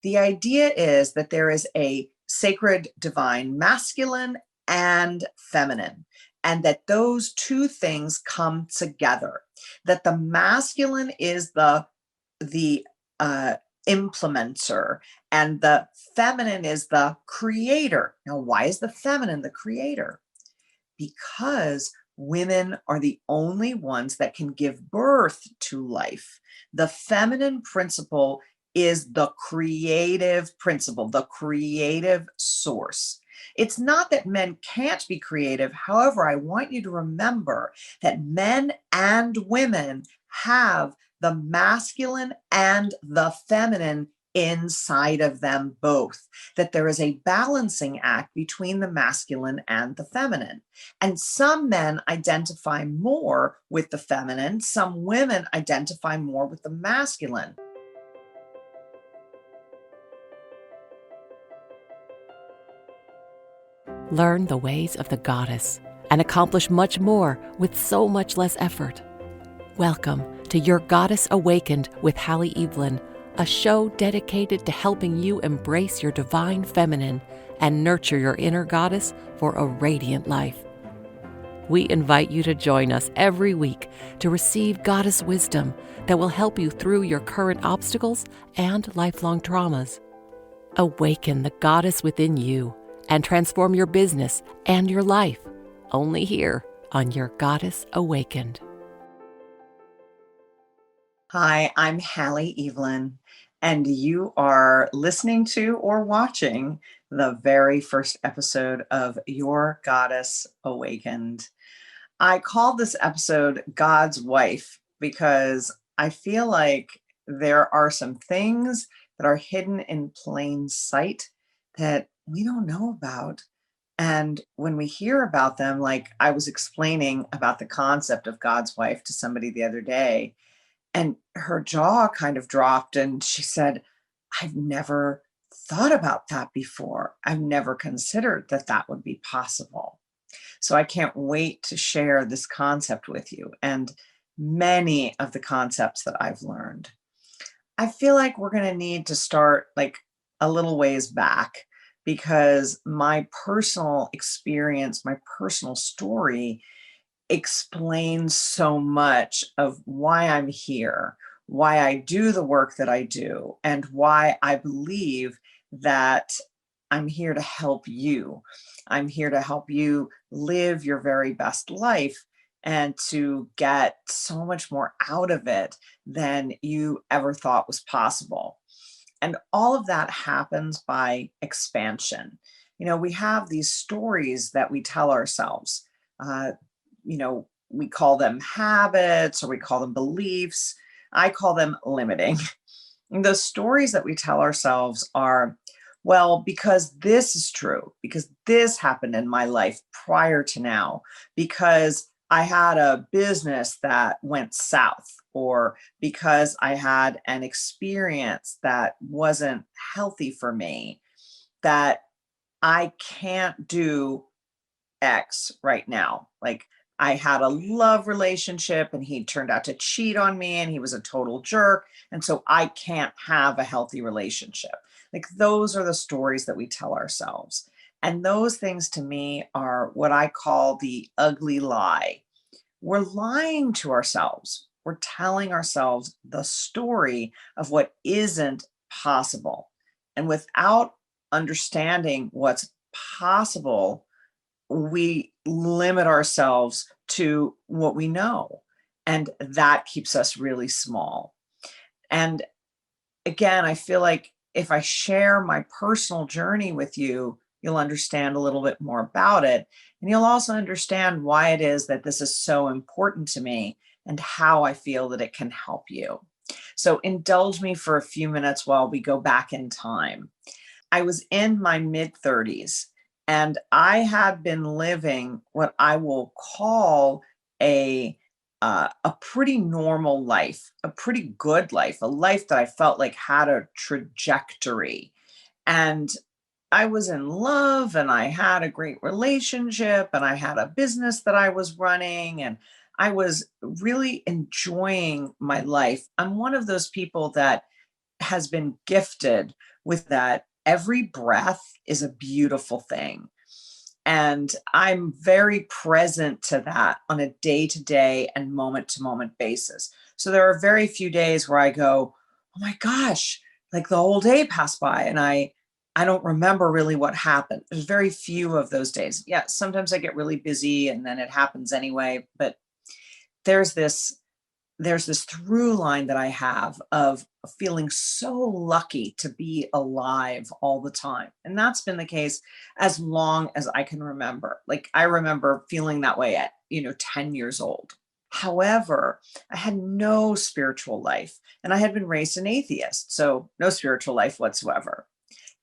The idea is that there is a sacred divine masculine and feminine, and that those two things come together. That the masculine is the implementer, and the feminine is the creator. Now, why is the feminine the creator? Because women are the only ones that can give birth to life. The feminine principle is the creative principle, the creative source. It's not that men can't be creative. However, I want you to remember that men and women have the masculine and the feminine inside of them both, that there is a balancing act between the masculine and the feminine. And some men identify more with the feminine, some women identify more with the masculine. Learn the ways of the goddess and accomplish much more with so much less effort. Welcome to Your Goddess Awakened with Halle Eavelyn, a show dedicated to helping you embrace your divine feminine and nurture your inner goddess for a radiant life. We invite you to join us every week to receive goddess wisdom that will help you through your current obstacles and lifelong traumas. Awaken the goddess within you and transform your business and your life, only here on Your Goddess Awakened. Hi, I'm Halle Eavelyn, and you are listening to or watching the very first episode of Your Goddess Awakened. I called this episode God's Wife because I feel like there are some things that are hidden in plain sight that we don't know about. And when we hear about them, like I was explaining about the concept of God's wife to somebody the other day, and her jaw kind of dropped and she said, I've never thought about that before. I've never considered that that would be possible. So I can't wait to share this concept with you and many of the concepts that I've learned. I feel like we're going to need to start like a little ways back because my personal experience, my personal story explains so much of why I'm here, why I do the work that I do, and why I believe that I'm here to help you. I'm here to help you live your very best life and to get so much more out of it than you ever thought was possible. And all of that happens by expansion. We have these stories that we tell ourselves. We call them habits or we call them beliefs. I call them limiting. And the stories that we tell ourselves are, well, because this is true, because this happened in my life prior to now, because I had a business that went south, or because I had an experience that wasn't healthy for me, that I can't do X right now. Like I had a love relationship and he turned out to cheat on me and he was a total jerk. And so I can't have a healthy relationship. Like those are the stories that we tell ourselves. And those things to me are what I call the ugly lie. We're lying to ourselves. We're telling ourselves the story of what isn't possible. And without understanding what's possible, we limit ourselves to what we know. And that keeps us really small. And again, I feel like if I share my personal journey with you, you'll understand a little bit more about it. And you'll also understand why it is that this is so important to me and how I feel that it can help you. So indulge me for a few minutes while we go back in time. I was in my mid-30s and I had been living what I will call a pretty normal life, a pretty good life, a life that I felt like had a trajectory. And I was in love and I had a great relationship and I had a business that I was running and I was really enjoying my life. I'm one of those people that has been gifted with that every breath is a beautiful thing. And I'm very present to that on a day-to-day and moment-to-moment basis. So there are very few days where I go, oh my gosh, like the whole day passed by and I don't remember really what happened. There's very few of those days. Yeah, sometimes I get really busy and then it happens anyway, but there's this there's this through line that I have of feeling so lucky to be alive all the time. And that's been the case as long as I can remember. Like I remember feeling that way at, 10 years old. However, I had no spiritual life and I had been raised an atheist, so no spiritual life whatsoever.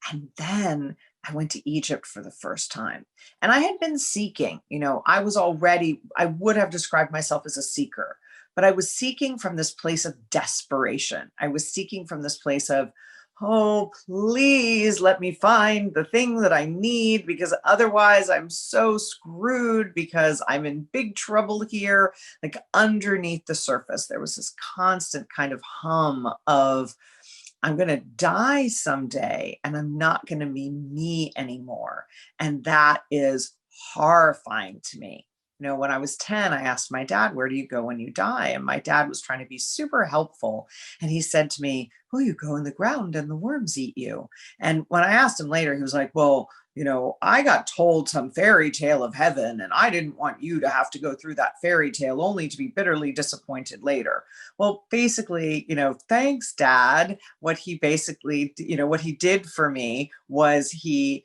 And then I went to Egypt for the first time. And I had been seeking, I would have described myself as a seeker, but I was seeking from this place of desperation. I was seeking from this place of, oh, please let me find the thing that I need because otherwise I'm so screwed because I'm in big trouble here. Like underneath the surface, there was this constant kind of hum of, I'm going to die someday and I'm not going to be me anymore. And that is horrifying to me. When I was 10, I asked my dad, where do you go when you die? And my dad was trying to be super helpful. And he said to me, well, you go in the ground and the worms eat you. And when I asked him later, he was like, well, I got told some fairy tale of heaven and I didn't want you to have to go through that fairy tale only to be bitterly disappointed later. Well, basically, thanks, Dad. What he basically, what he did for me was he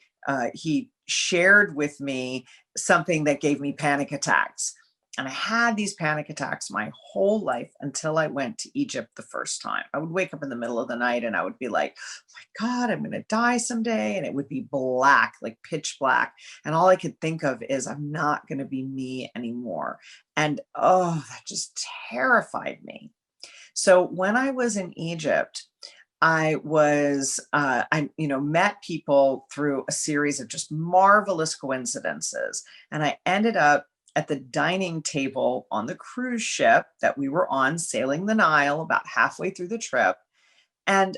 shared with me something that gave me panic attacks. And I had these panic attacks my whole life until I went to Egypt the first time. I would wake up in the middle of the night and I would be like, oh my God, I'm going to die someday. And it would be black, like pitch black. And all I could think of is, I'm not going to be me anymore. And oh, that just terrified me. So when I was in Egypt, met people through a series of just marvelous coincidences. And I ended up at the dining table on the cruise ship that we were on sailing the Nile about halfway through the trip. And,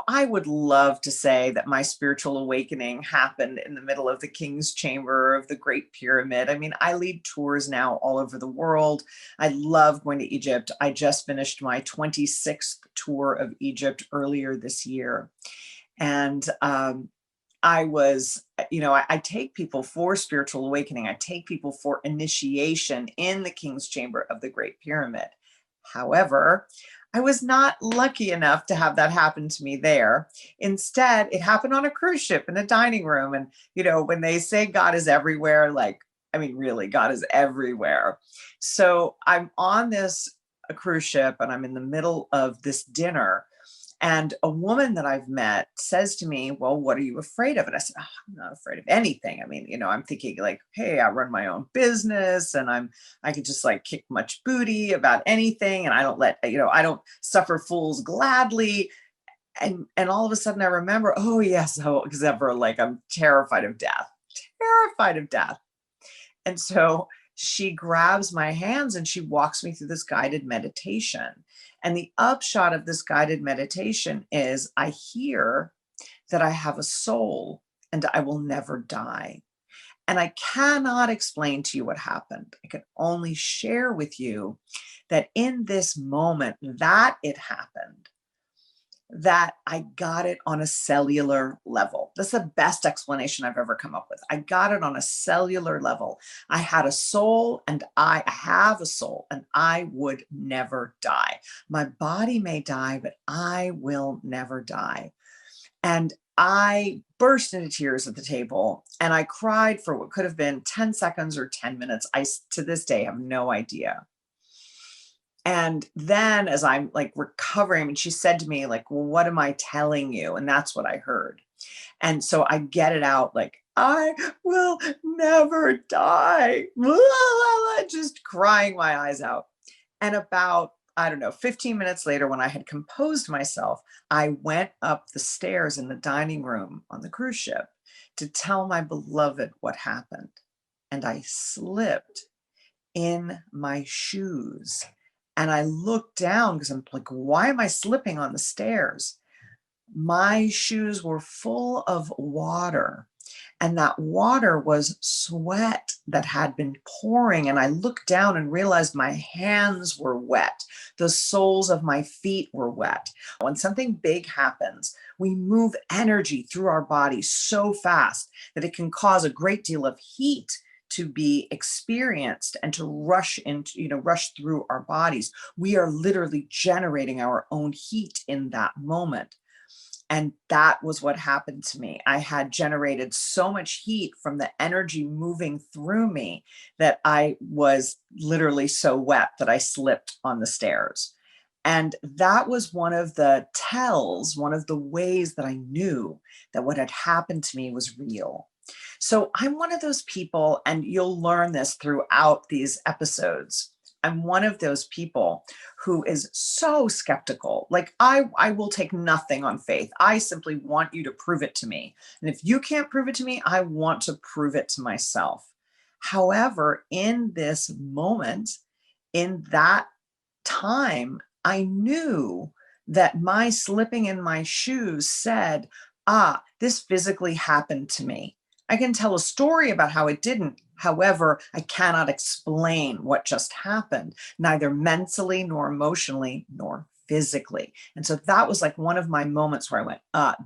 I would love to say that my spiritual awakening happened in the middle of the King's Chamber of the Great Pyramid. I mean, I lead tours now all over the world. I love going to Egypt. I just finished my 26th tour of Egypt earlier this year. And I take people for spiritual awakening. I take people for initiation in the King's Chamber of the Great Pyramid. However, I was not lucky enough to have that happen to me there. Instead, it happened on a cruise ship in a dining room. And, when they say God is everywhere, really, God is everywhere. So I'm on this cruise ship and I'm in the middle of this dinner. And a woman that I've met says to me, well, what are you afraid of? And I said, oh, I'm not afraid of anything. I mean, I'm thinking like, hey, I run my own business and I could just like kick much booty about anything. And I don't suffer fools gladly. And all of a sudden I remember, oh yes, except for like, I'm terrified of death. And so she grabs my hands and she walks me through this guided meditation. And the upshot of this guided meditation is I hear that I have a soul and I will never die. And I cannot explain to you what happened. I can only share with you that in this moment that it happened, that I got it on a cellular level. That's the best explanation I've ever come up with. I got it on a cellular level. I had a soul and I have a soul and I would never die. My body may die, but I will never die. And I burst into tears at the table and I cried for what could have been 10 seconds or 10 minutes. I, to this day, have no idea. And then as I'm like recovering, and she said to me, like, well, what am I telling you? And that's what I heard. And so I get it out like, I will never die. Just crying my eyes out. And about, I don't know, 15 minutes later, when I had composed myself, I went up the stairs in the dining room on the cruise ship to tell my beloved what happened. And I slipped in my shoes. And I looked down because I'm like, why am I slipping on the stairs? my shoes were full of water. And that water was sweat that had been pouring. And I looked down and realized my hands were wet. The soles of my feet were wet. When something big happens, we move energy through our body so fast that it can cause a great deal of heat to be experienced and to rush into, rush through our bodies. We are literally generating our own heat in that moment. And that was what happened to me. I had generated so much heat from the energy moving through me that I was literally so wet that I slipped on the stairs. And that was one of the tells, one of the ways that I knew that what had happened to me was real. So I'm one of those people, and you'll learn this throughout these episodes. I'm one of those people who is so skeptical. Like I will take nothing on faith. I simply want you to prove it to me. And if you can't prove it to me, I want to prove it to myself. However, in this moment, in that time, I knew that my slipping in my shoes said, this physically happened to me. I can tell a story about how it didn't. However, I cannot explain what just happened, neither mentally nor emotionally nor physically. And so that was like one of my moments where I went,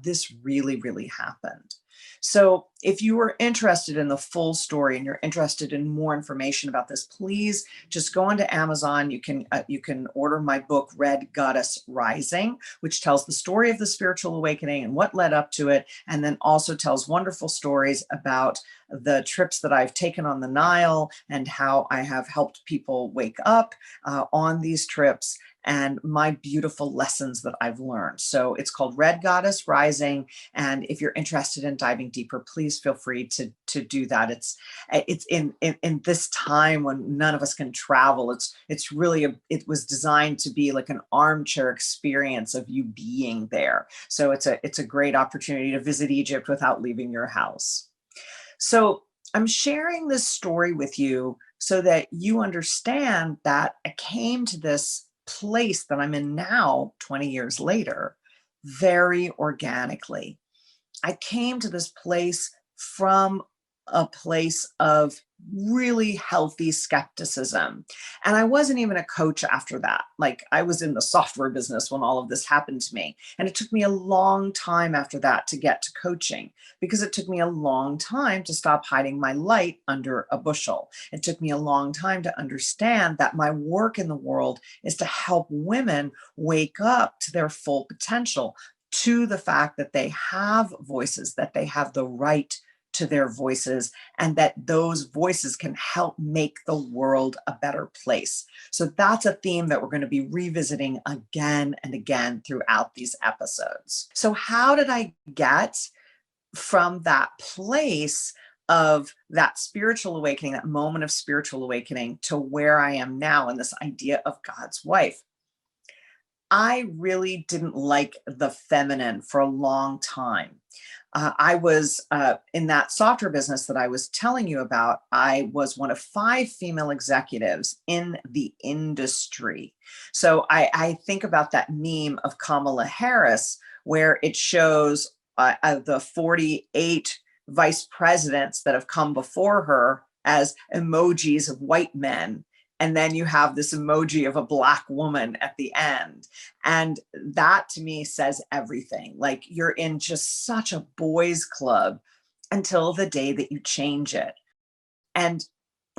this really, really happened. So if you are interested in the full story and you're interested in more information about this, please just go onto Amazon. You can order my book, Red Goddess Rising, which tells the story of the spiritual awakening and what led up to it, and then also tells wonderful stories about the trips that I've taken on the Nile and how I have helped people wake up on these trips, and my beautiful lessons that I've learned. So it's called Red Goddess Rising. And if you're interested in diving deeper, please feel free to do that. It's in this time when none of us can travel. It's really it was designed to be like an armchair experience of you being there. So it's a great opportunity to visit Egypt without leaving your house. So I'm sharing this story with you so that you understand that I came to this place that I'm in now, 20 years later, very organically. I came to this place from a place of really healthy skepticism. And I wasn't even a coach after that. Like I was in the software business when all of this happened to me. And it took me a long time after that to get to coaching, because it took me a long time to stop hiding my light under a bushel. It took me a long time to understand that my work in the world is to help women wake up to their full potential, to the fact that they have voices, that they have the right to their voices, and that those voices can help make the world a better place. So that's a theme that we're going to be revisiting again and again throughout these episodes. So how did I get from that place of that spiritual awakening, that moment of spiritual awakening, to where I am now in this idea of God's wife? I really didn't like the feminine for a long time. I was in that software business that I was telling you about. I was one of 5 female executives in the industry. So I think about that meme of Kamala Harris, where it shows the 48 vice presidents that have come before her as emojis of white men. And then you have this emoji of a Black woman at the end. And that to me says everything. Like you're in just such a boys' club until the day that you change it. And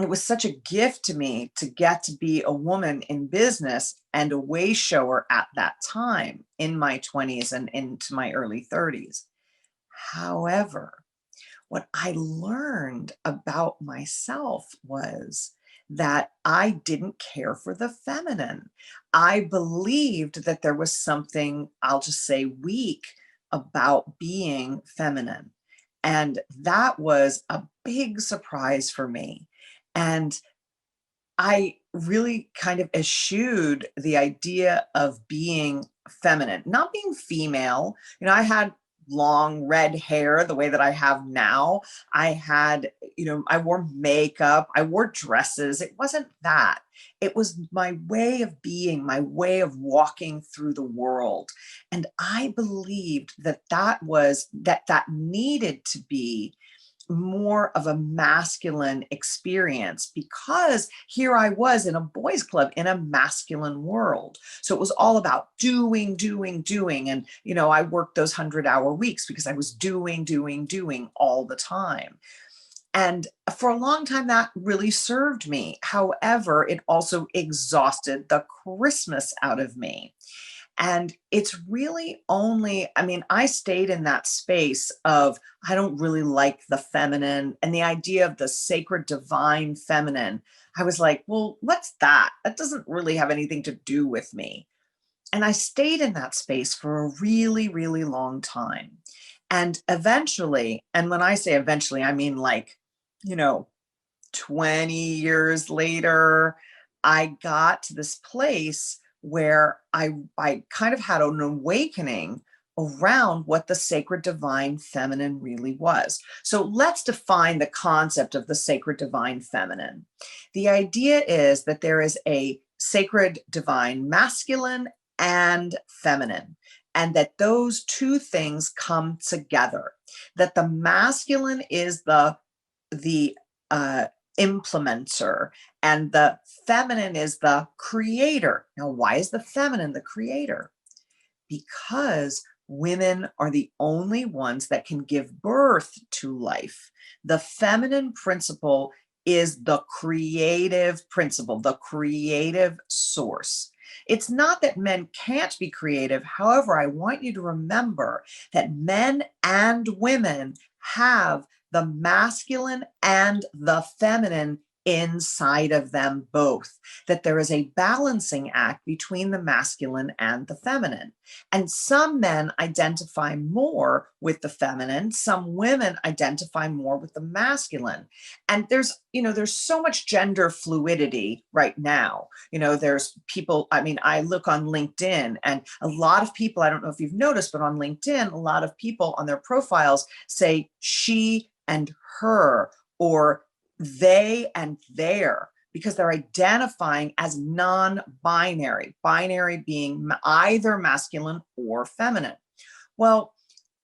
it was such a gift to me to get to be a woman in business and a way shower at that time in my 20s and into my early 30s. However, what I learned about myself was that I didn't care for the feminine. I believed that there was something, I'll just say, weak about being feminine. And that was a big surprise for me. And I really kind of eschewed the idea of being feminine, not being female. I had long red hair the way that I have now. I had, I wore makeup, I wore dresses. It wasn't that. It was my way of being, my way of walking through the world. And I believed that that needed to be more of a masculine experience, because here I was in a boys club in a masculine world. So it was all about doing, doing, doing. And, I worked those 100-hour weeks because I was doing, doing, doing all the time. And for a long time, that really served me. However, it also exhausted the Christmas out of me. And it's really only, I mean, I stayed in that space of, I don't really like the feminine and the idea of the sacred divine feminine. I was like, well, what's that? That doesn't really have anything to do with me. And I stayed in that space for a really, really long time. And eventually, and when I say eventually, I mean like, you know, 20 years later, I got to this place where I kind of had an awakening around what the sacred divine feminine really was. So let's define the concept of the sacred divine feminine. The idea is that there is a sacred divine masculine and feminine, and that those two things come together. That the masculine is the implementer, and the feminine is the creator. Now, why is the feminine the creator? Because women are the only ones that can give birth to life. The feminine principle is the creative principle, the creative source. It's not that men can't be creative. However, I want you to remember that men and women have the masculine and the feminine inside of them both, that there is a balancing act between the masculine and the feminine. And some men identify more with the feminine, some women identify more with the masculine. And there's so much gender fluidity right now. There's people, I mean, I look on LinkedIn, and a lot of people, I don't know if you've noticed, but on LinkedIn, a lot of people on their profiles say she and her, or they and their, because they're identifying as non-binary, binary being either masculine or feminine. Well,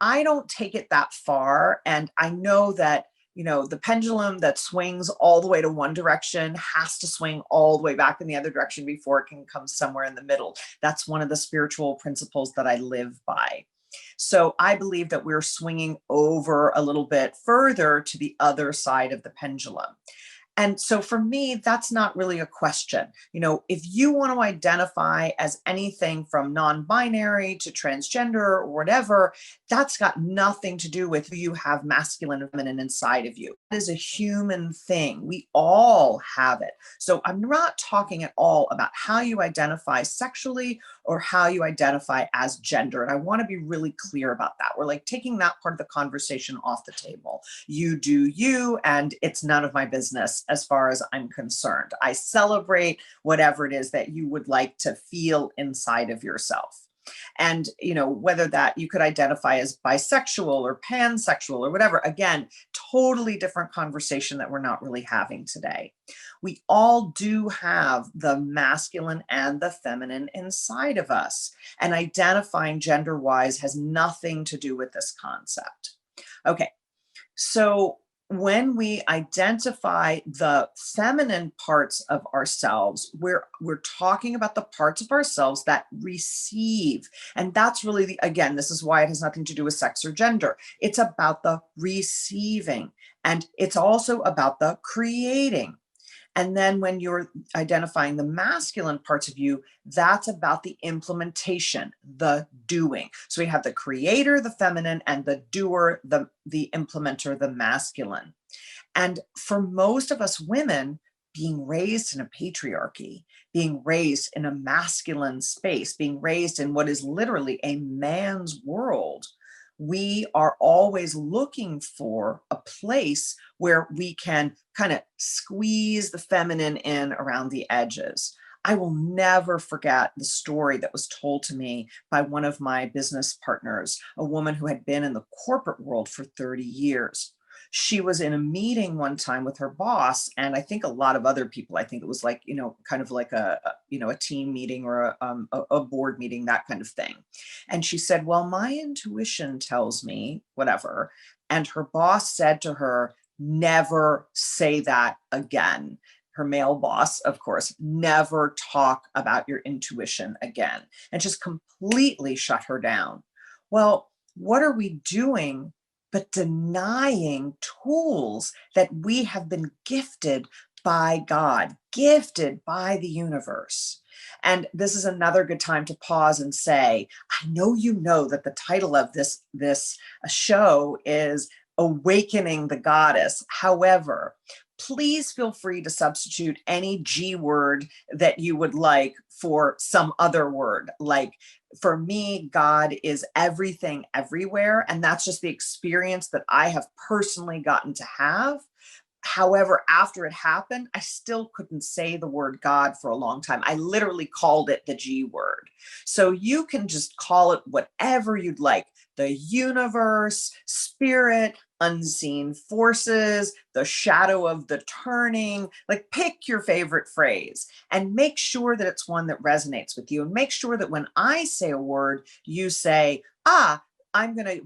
I don't take it that far. And I know that, the pendulum that swings all the way to one direction has to swing all the way back in the other direction before it can come somewhere in the middle. That's one of the spiritual principles that I live by. So I believe that we're swinging over a little bit further to the other side of the pendulum. And so for me, that's not really a question. If you want to identify as anything from non-binary to transgender or whatever, that's got nothing to do with who you have masculine and feminine inside of you. It is a human thing. We all have it. So I'm not talking at all about how you identify sexually or how you identify as gender. And I want to be really clear about that. We're like taking that part of the conversation off the table. You do you, and it's none of my business as far as I'm concerned. I celebrate whatever it is that you would like to feel inside of yourself. And, whether that you could identify as bisexual or pansexual or whatever, again, totally different conversation that we're not really having today. We all do have the masculine and the feminine inside of us, and identifying gender-wise has nothing to do with this concept. Okay, so when we identify the feminine parts of ourselves, we're talking about the parts of ourselves that receive. And that's really again, this is why it has nothing to do with sex or gender. It's about the receiving, and it's also about the creating. And then when you're identifying the masculine parts of you, that's about the implementation, the doing. So we have the creator, the feminine, and the doer, the implementer, the masculine. And for most of us women, being raised in a patriarchy, being raised in a masculine space, being raised in what is literally a man's world, we are always looking for a place where we can kind of squeeze the feminine in around the edges. I will never forget the story that was told to me by one of my business partners, a woman who had been in the corporate world for 30 years. She was in a meeting one time with her boss, and I think a lot of other people. I think it was like, kind of like a team meeting or a board meeting, that kind of thing. And she said, well, my intuition tells me whatever. And her boss said to her, never say that again. Her male boss, of course, never talk about your intuition again, and just completely shut her down. Well, what are we doing but denying tools that we have been gifted by God, gifted by the universe? And this is another good time to pause and say, I know you know that the title of this show is Awakening the Goddess. However, please feel free to substitute any G word that you would like for some other word. Like, for me, God is everything everywhere. And that's just the experience that I have personally gotten to have. However, after it happened, I still couldn't say the word God for a long time. I literally called it the G word. So you can just call it whatever you'd like: the universe, spirit, unseen forces, the shadow of the turning. Like, pick your favorite phrase and make sure that it's one that resonates with you. And make sure that when I say a word, you say, I'm going to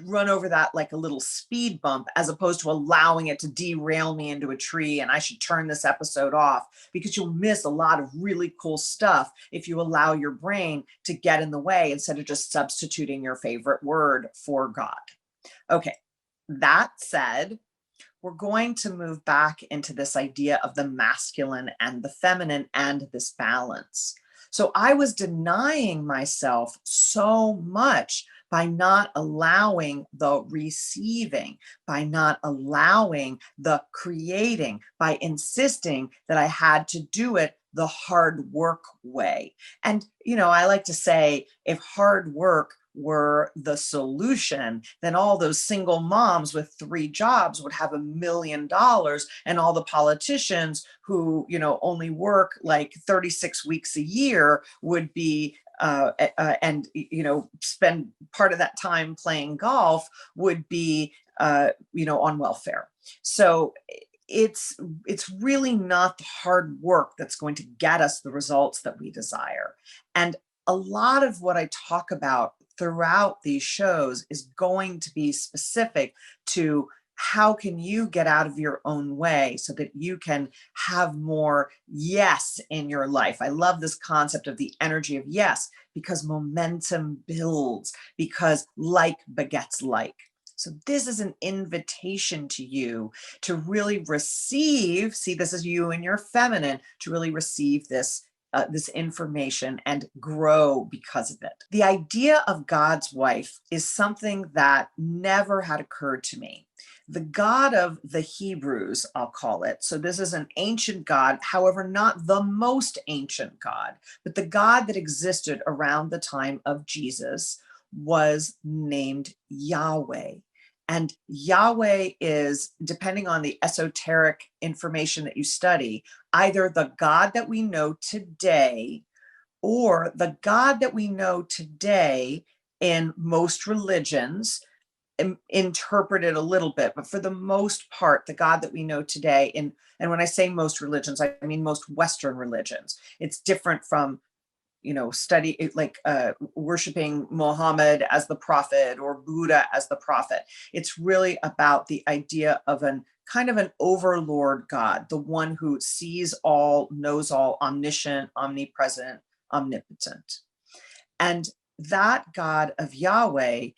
run over that like a little speed bump, as opposed to allowing it to derail me into a tree and I should turn this episode off, because you'll miss a lot of really cool stuff if you allow your brain to get in the way instead of just substituting your favorite word for God. Okay, that said, we're going to move back into this idea of the masculine and the feminine and this balance. So I was denying myself so much by not allowing the receiving, by not allowing the creating, by insisting that I had to do it the hard work way. And, I like to say, if hard work were the solution, then all those single moms with 3 jobs would have $1 million, and all the politicians who, only work like 36 weeks a year would be and spend part of that time playing golf would be on welfare. So it's really not the hard work that's going to get us the results that we desire. And a lot of what I talk about throughout these shows is going to be specific to how can you get out of your own way so that you can have more yes in your life. I love this concept of the energy of yes, because momentum builds, because like begets like. So this is an invitation to you to really receive, see, this is you and your feminine, to really receive this information and grow because of it. The idea of God's wife is something that never had occurred to me. The God of the Hebrews, I'll call it. So this is an ancient God, however, not the most ancient God, but the God that existed around the time of Jesus was named Yahweh. And Yahweh is, depending on the esoteric information that you study, either the God that we know today or the God that we know today in most religions, interpreted a little bit, but for the most part, the God that we know today, and when I say most religions, I mean most Western religions. It's different from study like worshiping Muhammad as the prophet or Buddha as the prophet. It's really about the idea of an kind of an overlord God, the one who sees all, knows all, omniscient, omnipresent, omnipotent. And that God of Yahweh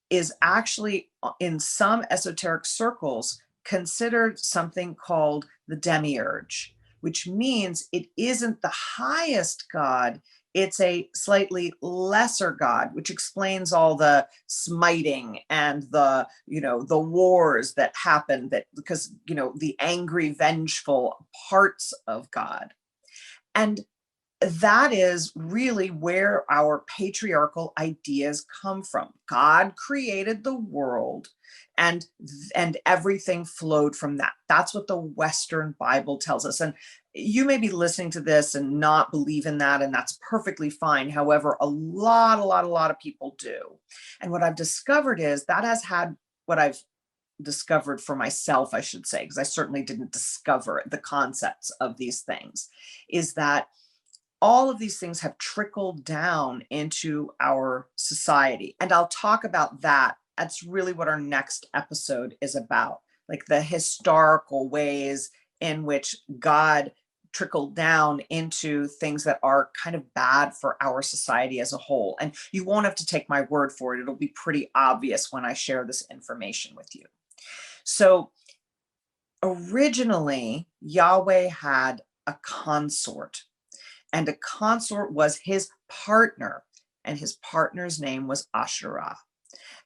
is actually, in some esoteric circles, considered something called the demiurge, which means it isn't the highest God, it's a slightly lesser God, which explains all the smiting and the wars that happen, that because the angry, vengeful parts of God. And that is really where our patriarchal ideas come from. God created the world, and everything flowed from that. That's what the Western Bible tells us. And you may be listening to this and not believe in that, and that's perfectly fine. However, a lot of people do. And what I've discovered is that has had what I've discovered for myself, I should say, because I certainly didn't discover the concepts of these things, is that all of these things have trickled down into our society. And I'll talk about that. That's really what our next episode is about, like the historical ways in which God trickled down into things that are kind of bad for our society as a whole. And you won't have to take my word for it. It'll be pretty obvious when I share this information with you. So originally, Yahweh had a consort. And a consort was his partner, and his partner's name was Asherah.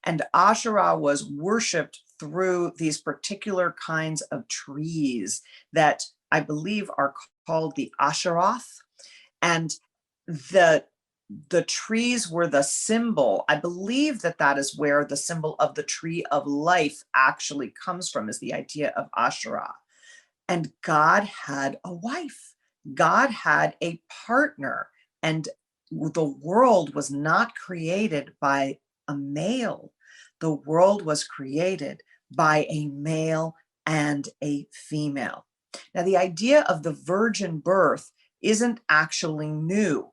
And Asherah was worshipped through these particular kinds of trees that I believe are called the Asheroth. And the trees were the symbol. I believe that that is where the symbol of the tree of life actually comes from, is the idea of Asherah. And God had a wife. God had a partner, and the world was not created by a male. The world was created by a male and a female. Now, the idea of the virgin birth isn't actually new.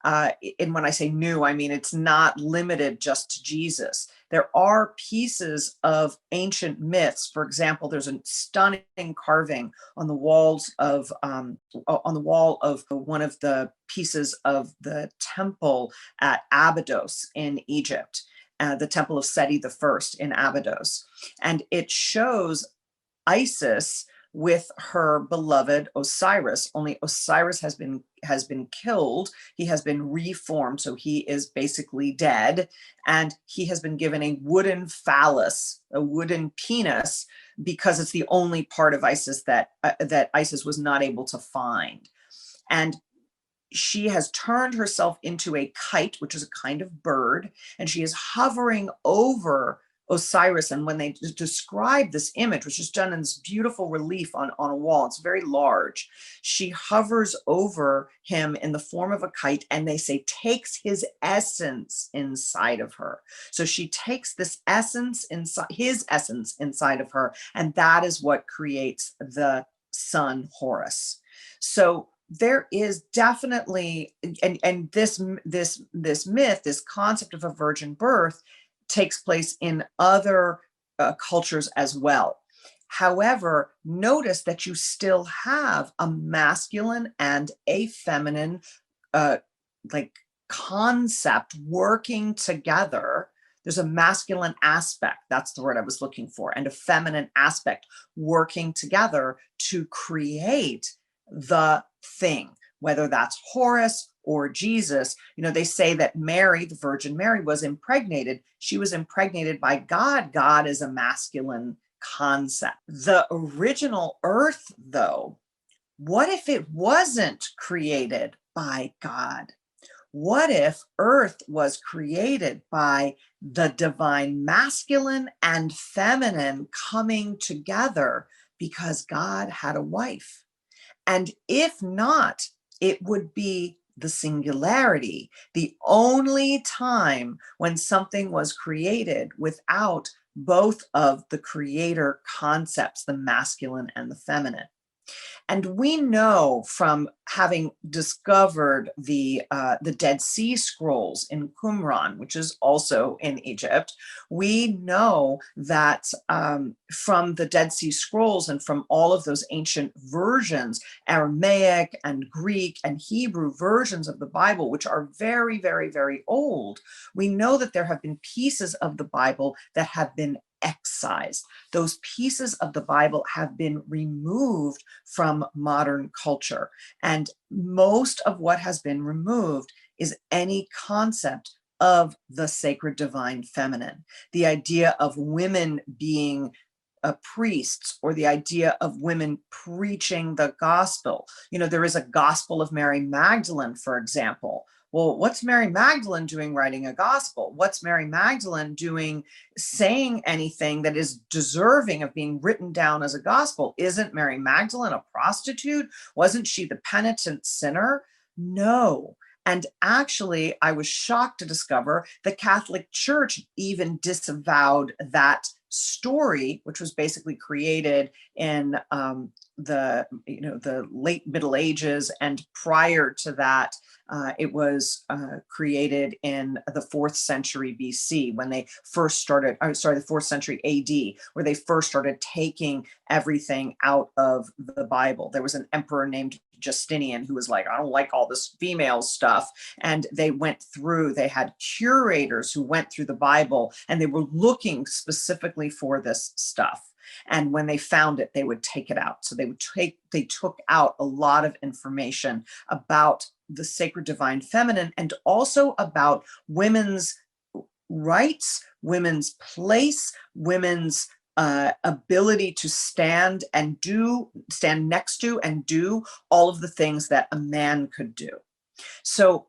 And when I say new, I mean it's not limited just to Jesus. There are pieces of ancient myths. For example, there's a stunning carving on the walls of on the wall of one of the pieces of the temple at Abydos in Egypt, the temple of Seti I in Abydos, and it shows Isis with her beloved Osiris. Only Osiris has been killed. He has been reformed, so he is basically dead, and he has been given a wooden phallus, a wooden penis, because it's the only part of Isis that Isis was not able to find. And she has turned herself into a kite, which is a kind of bird, and she is hovering over Osiris. And when they describe this image, which is done in this beautiful relief on a wall, it's very large, she hovers over him in the form of a kite, and they say takes his essence inside of her. So she takes this essence inside, his essence inside of her, and that is what creates the sun Horus. So there is definitely, and this myth, this concept of a virgin birth, takes place in other cultures as well. However, notice that you still have a masculine and a feminine like concept working together. There's a masculine aspect, that's the word I was looking for, and a feminine aspect working together to create the thing, whether that's Horus or Jesus. You know, they say that Mary, the Virgin Mary, was impregnated. She was impregnated by God. God is a masculine concept. The original earth, though, what if it wasn't created by God? What if earth was created by the divine masculine and feminine coming together because God had a wife? And if not, it would be the singularity, the only time when something was created without both of the creator concepts, the masculine and the feminine. And we know from having discovered the Dead Sea Scrolls in Qumran, which is also in Egypt, we know that from the Dead Sea Scrolls and from all of those ancient versions, Aramaic and Greek and Hebrew versions of the Bible, which are very, very, very old, we know that there have been pieces of the Bible that have been excised. Those pieces of the Bible have been removed from modern culture. And most of what has been removed is any concept of the sacred divine feminine, the idea of women being priests, or the idea of women preaching the gospel. There is a Gospel of Mary Magdalene, for example. Well, what's Mary Magdalene doing writing a gospel? What's Mary Magdalene doing saying anything that is deserving of being written down as a gospel? Isn't Mary Magdalene a prostitute? Wasn't she the penitent sinner? No. And actually, I was shocked to discover the Catholic Church even disavowed that story, which was basically created in the late Middle Ages, and prior to that, it was created in the 4th century BC, when they first started, the 4th century AD, where they first started taking everything out of the Bible. There was an emperor named Justinian who was like, I don't like all this female stuff. And they had curators who went through the Bible, and they were looking specifically for this stuff. And when they found it, they would take it out. So they took out a lot of information about the sacred divine feminine, and also about women's rights, women's place, women's ability to stand next to and do all of the things that a man could do. So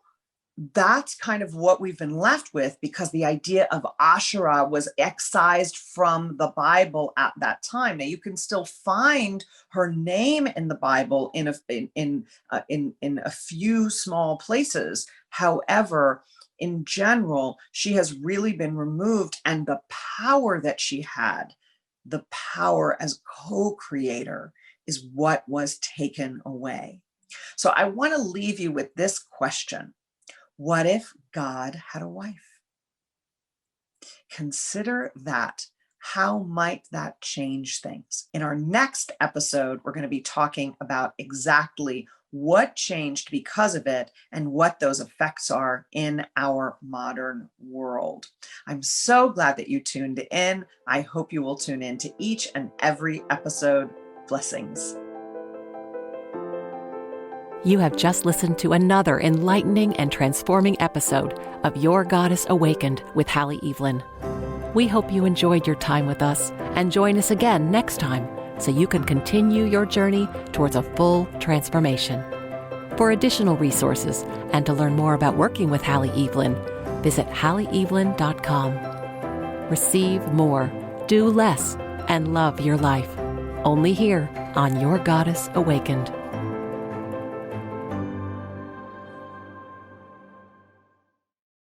that's kind of what we've been left with, because the idea of Asherah was excised from the Bible at that time. Now, you can still find her name in the Bible in a few small places. However, in general, she has really been removed, and the power that she had, the power as co-creator, is what was taken away. So I want to leave you with this question. What if God had a wife? Consider that. How might that change things? In our next episode, we're going to be talking about exactly what changed because of it, and what those effects are in our modern world. I'm so glad that you tuned in. I hope you will tune in to each and every episode. Blessings. You have just listened to another enlightening and transforming episode of Your Goddess Awakened with Halle Eavelyn. We hope you enjoyed your time with us, and join us again next time so you can continue your journey towards a full transformation. For additional resources and to learn more about working with Halle Eavelyn, visit halleeavelyn.com. Receive more, do less, and love your life. Only here on Your Goddess Awakened.